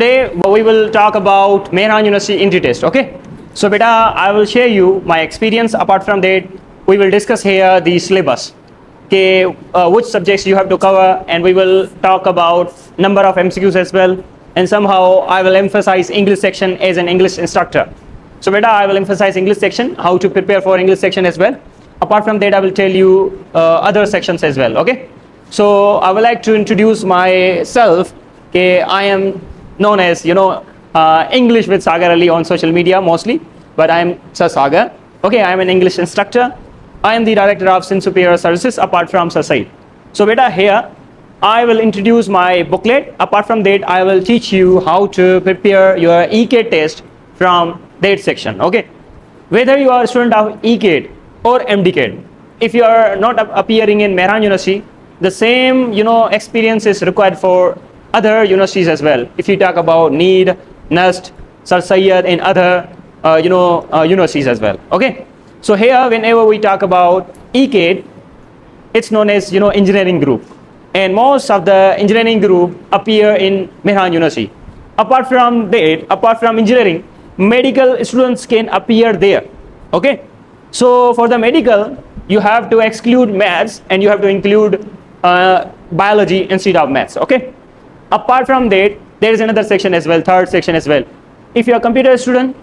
today we will talk about Mehran University entry test. Okay, so beta, I will share you my experience. Apart from that, we will discuss here the syllabus. Okay, which subjects you have to cover, and we will talk about number of MCQs as well. And somehow I will emphasize English section as an English instructor. So beta, I will emphasize English section, how to prepare for English section as well. Apart from that, I will tell you other sections as well. Okay, so I would like to introduce myself. Okay, I am known as English with Sagar Ali on social media mostly, but I am Sir Sagar. Okay, I am an English instructor. I am the director of Sin Superior Services apart from Sir Said. So beta, here I will introduce my booklet. Apart from that, I will teach you how to prepare your EK test from that section. Okay, whether you are a student of EK or MDK, if you are not appearing in Mehran University, the same experience is required for other universities as well. If you talk about NEED, NUST, Sir Syed, and other universities as well. Okay, so here whenever we talk about EK, it's known as engineering group, and most of the engineering group appear in Mehran University. Apart from that, apart from engineering, medical students can appear there. Okay, so for the medical, you have to exclude maths and you have to include biology instead of maths. Okay, apart from that, there is another section as well, third section as well. If you are a computer student,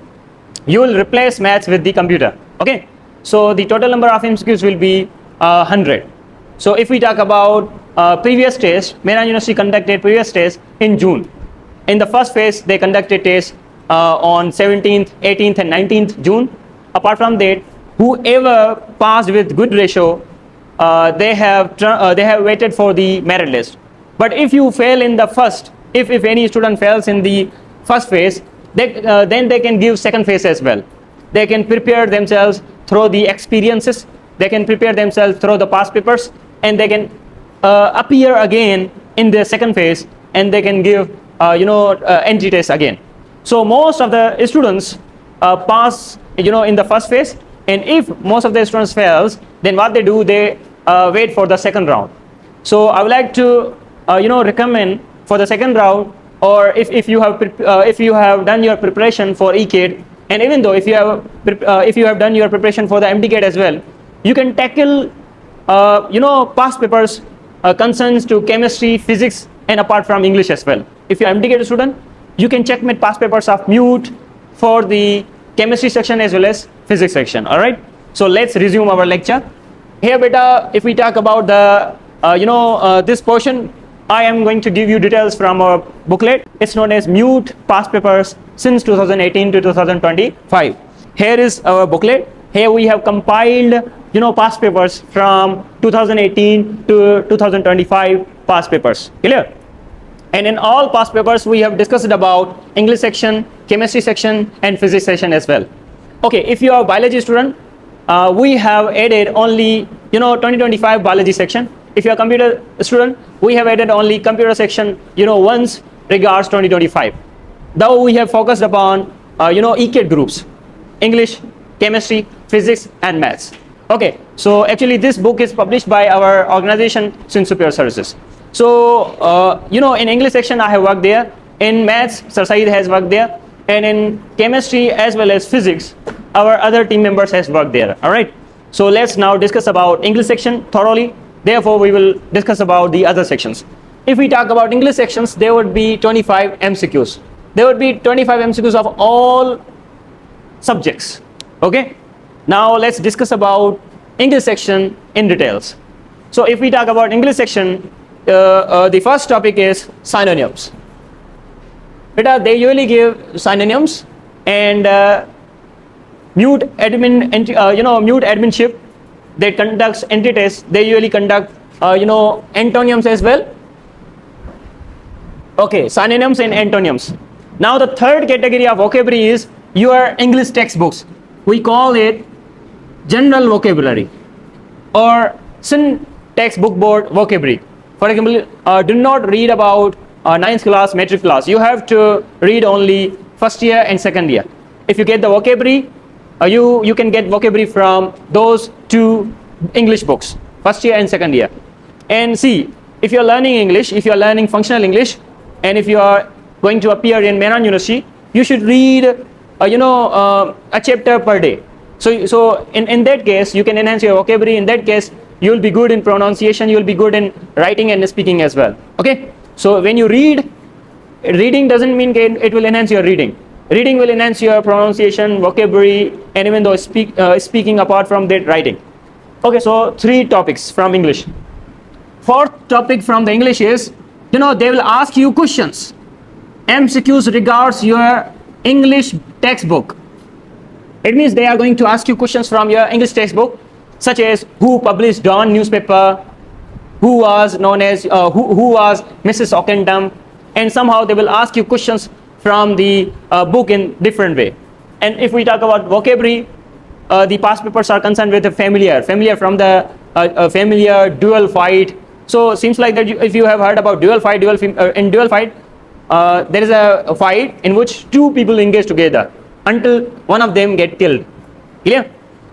you will replace maths with the computer. Okay, so the total number of MCQs will be 100. So if we talk about previous test, Mehran University conducted previous test in June. In the first phase, they conducted tests on 17th, 18th, and 19th June. Apart from that, whoever passed with good ratio, they have waited for the merit list. But if you fail in the first, if any student fails in the first phase, then they can give second phase as well. They can prepare themselves through the experiences. They can prepare themselves through the past papers, and they can appear again in the second phase, and they can give entry test again. So most of the students pass in the first phase, and if most of the students fails, then what they do, they wait for the second round. So I would like to recommend for the second round, or if you have done your preparation for ECAD, and even though if you have done your preparation for the MDCAD as well, you can tackle past papers concerns to chemistry, physics, and apart from English as well. If you are MDCAD student, you can check with past papers of MUET for the chemistry section as well as physics section. All right, so let's resume our lecture. Here beta, if we talk about the this portion, I am going to give you details from our booklet. It's known as MUET past papers since 2018 to 2025. Here is our booklet. Here we have compiled past papers from 2018 to 2025 past papers. Clear? And in all past papers, we have discussed about English section, chemistry section, and physics section as well. Okay, if you are a biology student, we have added only 2025 biology section. If you are a computer student, we have added only computer section once regards 2025. Though we have focused upon ECAD groups, English, chemistry, physics, and maths. Okay, so actually this book is published by our organization Sin Superior Services. So in English section I have worked there, in maths Sir Said has worked there, and in chemistry as well as physics our other team members has worked there. All right, so let's now discuss about English section thoroughly. Therefore we will discuss about the other sections. If we talk about English sections, there would be 25 MCQs. There would be 25 MCQs of all subjects. Okay, now let's discuss about English section in details. So if we talk about English section, the first topic is synonyms. Beta, they usually give synonyms, and MUET adminship that conducts entry tests, they usually conduct antonyms as well. Okay, synonyms and antonyms. Now the third category of vocabulary is your English textbooks. We call it general vocabulary or Sin textbook board vocabulary. For example, do not read about 9th class, metric class. You have to read only first year and second year. If you get the vocabulary, you can get vocabulary from those two English books, first year and second year. And see, if you are learning English, if you are learning functional English, and if you are going to appear in Mehran University, you should read a chapter per day. So in that case you can enhance your vocabulary. In that case you will be good in pronunciation, you will be good in writing and speaking as well. Okay, so when you read, reading doesn't mean it will enhance your reading. Reading will enhance your pronunciation, vocabulary, and even though speaking apart from that, writing. Okay, so 3 topics from English. 4th topic from the English is, they will ask you questions, MCQs regards your English textbook. It means they are going to ask you questions from your English textbook, such as who published Dawn newspaper, who was known as who was Mrs. Ockendam, and somehow they will ask you questions from the book in different way. And if we talk about vocabulary, the past papers are concerned with the familiar from the familiar, dual fight. So seems like that if you have heard about dual fight, in dual fight there is a fight in which 2 people engage together until one of them get killed. Clear?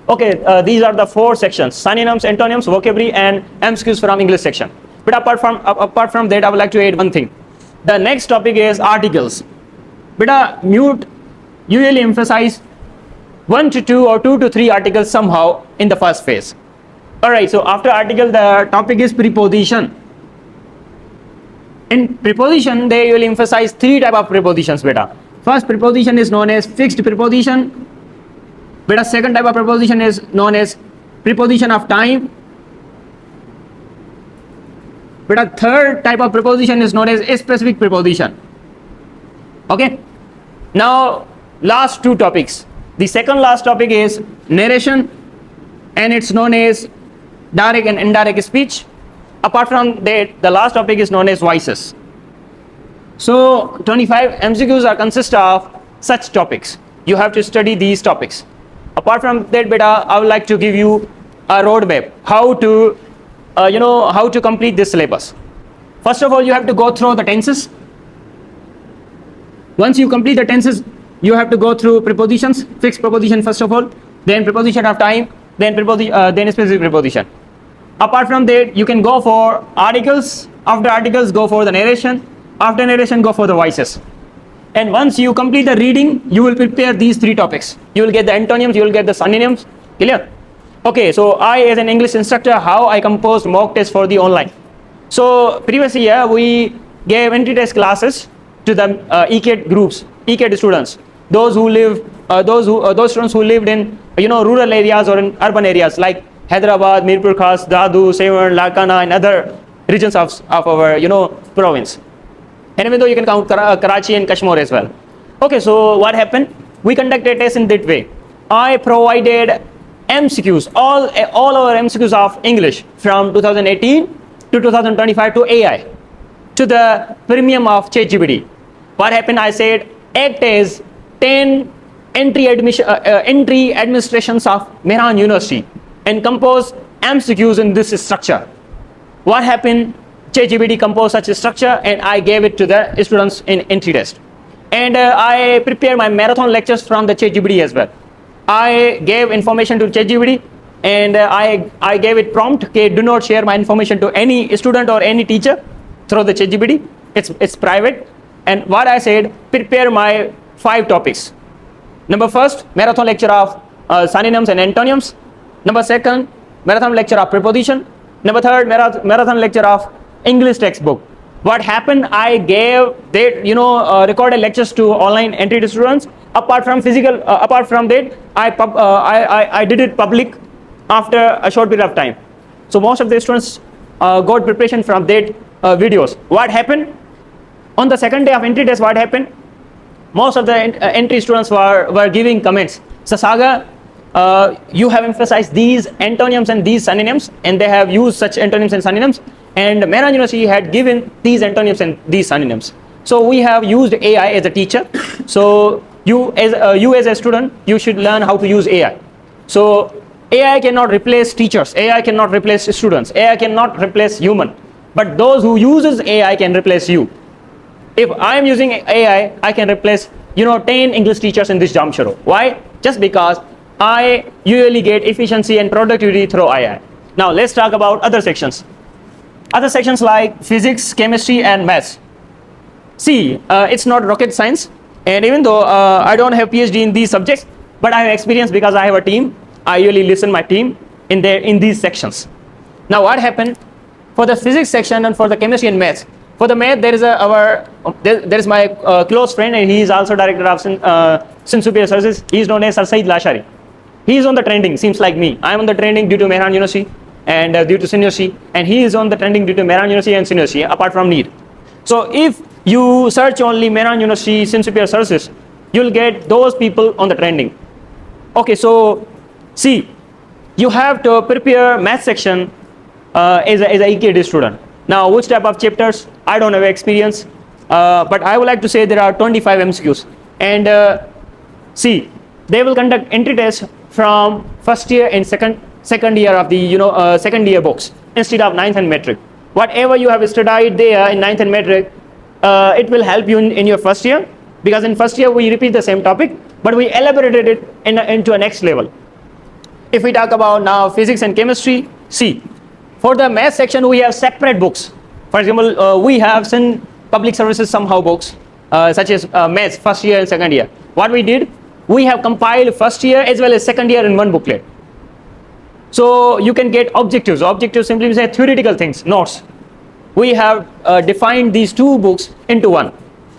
Okay, these are the 4 sections: synonyms, antonyms, vocabulary, and MCQs from English section. But apart from that, I would like to add one thing. The next topic is articles. Beta MUET usually emphasize 1 to 2 or 2 to 3 articles somehow in the first phase. Alright, so after article the topic is preposition. In preposition they usually emphasize 3 type of prepositions. Beta first preposition is known as fixed preposition. Beta second type of preposition is known as preposition of time. Beta third type of preposition is known as a specific preposition. Okay, now last 2 topics. The second last topic is narration, and it's known as direct and indirect speech. Apart from that, the last topic is known as voices. So 25 MCQs are consist of such topics. You have to study these topics. Apart from that, beta, I would like to give you a roadmap how to how to complete this syllabus. First of all, you have to go through the tenses. Once you complete the tenses, you have to go through prepositions, fixed preposition first of all, then preposition of time, then specific preposition. Apart from that, you can go for articles. After articles, go for the narration. After narration, go for the voices. And once you complete the reading, you will prepare these 3 topics. You will get the antonyms, you will get the synonyms. Clear? Okay, so I as an English instructor, how I composed mock tests for the online. So previous year we gave entry test classes to the ECAT groups, ECAT students, those students who lived in rural areas or in urban areas like Hyderabad, Mirpur Khas, Dadu, Severn, Larkana, and other regions of our province. And even though you can count Karachi and Kashmir as well. Okay, so what happened? We conducted tests in that way. I provided MCQs, all our MCQs of English from 2018 to 2025 to AI, to the premium of ChatGPT. What happened? I said act as 10 entry administrations of Mehran University and compose MCQs in this structure. What happened? ChatGPT composed such a structure and I gave it to the students in entry test. And I prepared my marathon lectures from the ChatGPT as well. I gave information to ChatGPT and I gave it prompt, okay, do not share my information to any student or any teacher through the ChatGPT. It's private. And what I said, prepare my 5 topics. Number first, marathon lecture of synonyms and antonyms. Number second, marathon lecture of preposition. Number third, marathon lecture of English textbook. What happened? I gave that recorded lectures to online entry students. Apart from that, I did it public after a short period of time. So most of the students got preparation from that videos. What happened? On the second day of entry test, what happened? Most of the entry students were giving comments. So Sagar, you have emphasized these antonyms and these synonyms, and they have used such antonyms and synonyms, and Mehran University had given these antonyms and these synonyms. So we have used AI as a teacher. So you as a student, you should learn how to use AI. So AI cannot replace teachers, AI cannot replace students, AI cannot replace human, but those who uses AI can replace you. If I am using AI, I can replace 10 English teachers in this Jamshoro. Why? Just because I usually get efficiency and productivity through AI. Now let's talk about other sections. Other sections like physics, chemistry, and maths. See, it's not rocket science, and even though I don't have PhD in these subjects, but I have experience because I have a team. I usually listen my team in these sections. Now, what happened for the physics section and for the chemistry and maths? For the math, there is my close friend, and he is also director of Superior Services. He is known as Sir Said Lashari. He is on the trending, seems like me. I am on the trending due to Mehran University and due to seniority, and he is on the trending due to Mehran University and seniority, apart from need. So if you search only Mehran University, Superior Services, you'll get those people on the trending. Okay, so see, you have to prepare math section as a EKD student. Now, which type of chapters? I don't have experience, but I would like to say there are 25 MCQs, and see, they will conduct entry tests from first year and second year of the second year books instead of 9th and metric. Whatever you have studied there in 9th and metric, it will help you in your first year, because in first year we repeat the same topic, but we elaborated it into a next level. If we talk about now physics and chemistry, see, for the math section we have separate books. For example, we have some public services somehow books, such as maths first year and second year. What we did, we have compiled first year as well as second year in one booklet. So you can get objectives. Objectives simply means theoretical things, notes. We have defined these two books into one,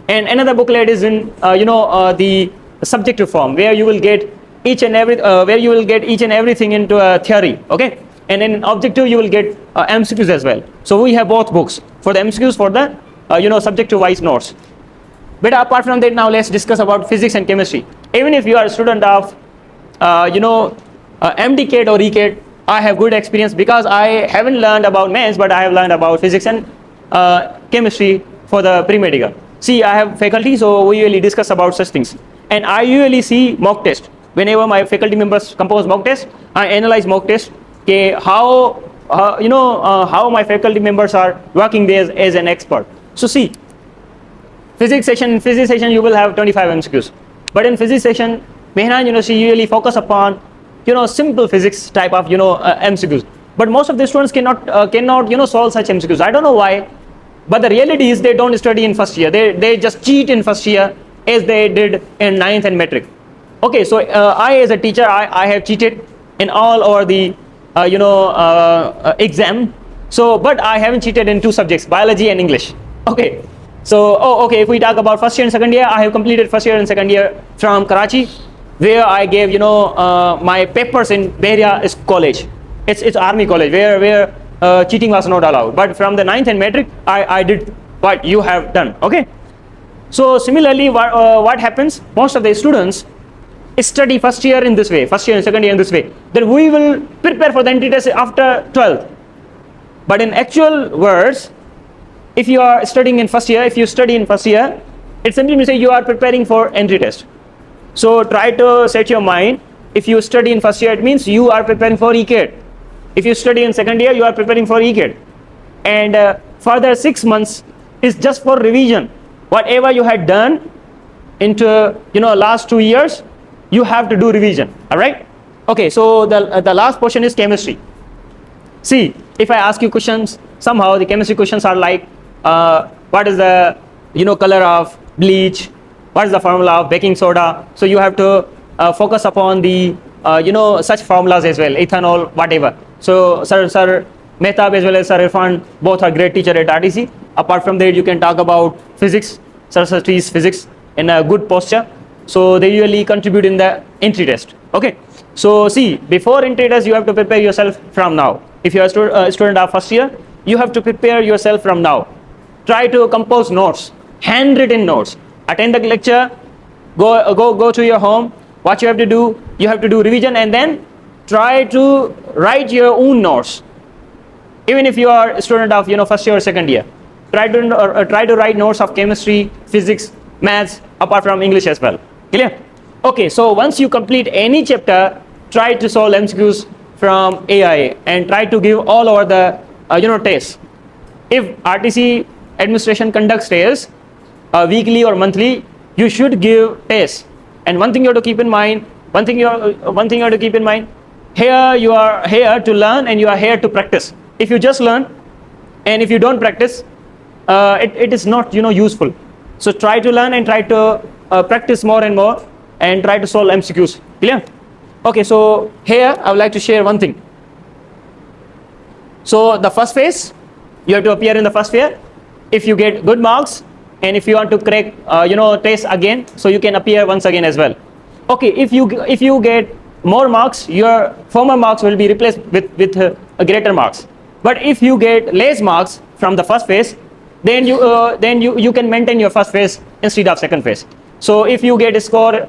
and another booklet is in the subjective form, where you will get each and everything into a theory. Okay, and in objective you will get MCQs as well. So we have both books for the MCQs, for the subjective wise notes. But apart from that, now let's discuss about physics and chemistry. Even if you are a student of MDCAT or ECAT, I have good experience because I haven't learned about maths, but I have learned about physics and chemistry for the pre-medical. See, I have faculty, so we usually discuss about such things, and I usually see mock test. Whenever my faculty members compose mock test, I analyze mock test. Okay, how my faculty members are working there as an expert. So see, physics section you will have 25 MCQs, but in physics section, Mehran University usually focus upon simple physics type of MCQs. But most of the students cannot solve such MCQs. I don't know why, but the reality is they don't study in first year. They just cheat in first year as they did in 9th and metric. Okay, so I as a teacher, I have cheated in all over the exam. So, but I haven't cheated in two subjects, biology and English. Okay, so okay, if we talk about first year and second year, I have completed first year and second year from Karachi, where I gave my papers in Behria College. It's army college where cheating was not allowed. But from the 9th and metric, I did what you have done. Okay, so similarly, what happens? Most of the students study first year in this way, first year and second year in this way. Then we will prepare for the entry test after 12th. But in actual words, if you are studying in first year, if you study in first year, it simply means you are preparing for entry test. So try to set your mind, if you study in first year, it means you are preparing for ECAT. If you study in second year, you are preparing for ECAT. And further 6 months is just for revision. Whatever you had done into last 2 years, you have to do revision. All right. Okay. So the last portion is chemistry. See, if I ask you questions, somehow the chemistry questions are like, what is the color of bleach? What is the formula of baking soda? So you have to focus upon the such formulas as well, ethanol, whatever. So Sir Mehtab as well as Sir Irfan, both are great teacher at RTC. Apart from that, you can talk about physics. Sir teaches physics in a good posture. So they usually contribute in the entry test. Okay. So see, before entry test, you have to prepare yourself from now. If you are a student of first year, you have to prepare yourself from now. Try to compose notes, handwritten notes. Attend the lecture, go to your home. What you have to do revision, and then try to write your own notes. Even if you are a student of first year or second year, try to write notes of chemistry, physics, maths, apart from English as well. Clear? Okay, so once you complete any chapter, try to solve MCQs from AI and try to give all over the tests. If RTC administration conducts tests weekly or monthly, you should give tests. And one thing you have to keep in mind, here you are here to learn and you are here to practice. If you just learn and if you don't practice, it is not useful. So try to learn and try to practice more and more and try to solve MCQs. Clear? Okay, so here I would like to share one thing. So the first phase, you have to appear in the first phase. If you get good marks, and if you want to crack, test again, so you can appear once again as well. Okay, if you get more marks, your former marks will be replaced with greater marks. But if you get less marks from the first phase, then you can maintain your first phase instead of second phase. So if you get a score,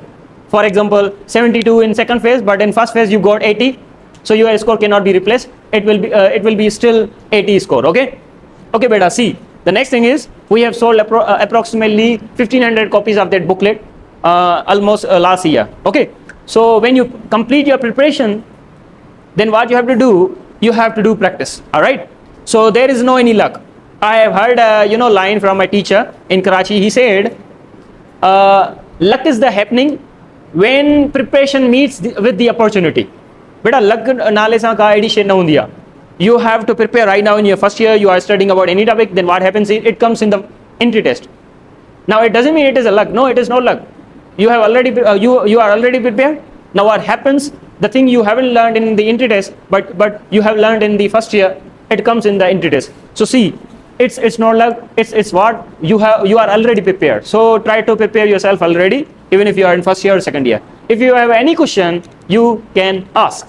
for example, 72 in second phase, but in first phase you got 80, so your score cannot be replaced. It will be still 80 score. Okay, beta. See, the next thing is we have sold approximately 1500 copies of that booklet almost last year. Okay, so when you complete your preparation, then what you have to do? You have to do practice. All right. So there is no any luck. I have heard line from my teacher in Karachi. He said, luck is the happening when preparation meets with the opportunity. Beta, luck naale sa ka addition na hundiya. You have to prepare right now in your first year. You are studying about any topic. Then what happens is it comes in the entry test. Now it doesn't mean it is a luck. No, it is no luck. You have already you are already prepared. Now what happens? The thing you haven't learned in the entry test, but you have learned in the first year, it comes in the entry test. So see, it's not luck. It's what you are already prepared. So try to prepare yourself already, even if you are in first year or second year. If you have any question, you can ask.